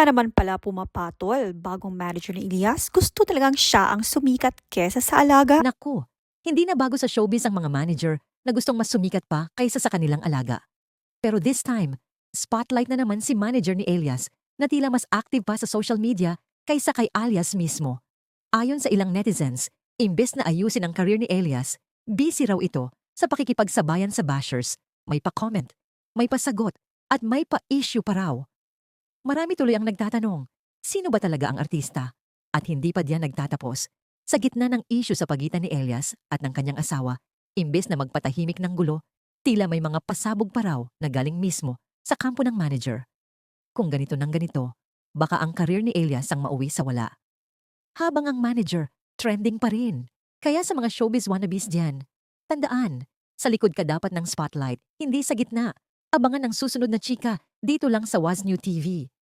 Kaya naman pala pumapatol, bagong manager ni Elias, gusto talagang siya ang sumikat kesa sa alaga. Naku, hindi na bago sa showbiz ang mga manager na gustong mas sumikat pa kaysa sa kanilang alaga. Pero this time, spotlight na naman si manager ni Elias na tila mas active pa sa social media kaysa kay Alias mismo. Ayon sa ilang netizens, imbes na ayusin ang career ni Elias, busy raw ito sa pakikipagsabayan sa bashers, may pa-comment, may pasagot, at may pa-issue pa raw. Marami tuloy ang nagtatanong, sino ba talaga ang artista? At hindi pa diyan nagtatapos. Sa gitna ng issue sa pagitan ni Elias at ng kanyang asawa, imbes na magpatahimik ng gulo, tila may mga pasabog pa raw na galing mismo sa kampo ng manager. Kung ganito nang ganito, baka ang career ni Elias ang mauwi sa wala. Habang ang manager, trending pa rin. Kaya sa mga showbiz wannabes diyan, tandaan, sa likod ka dapat ng spotlight, hindi sa gitna. Abangan ang susunod na chika dito lang sa Was New TV.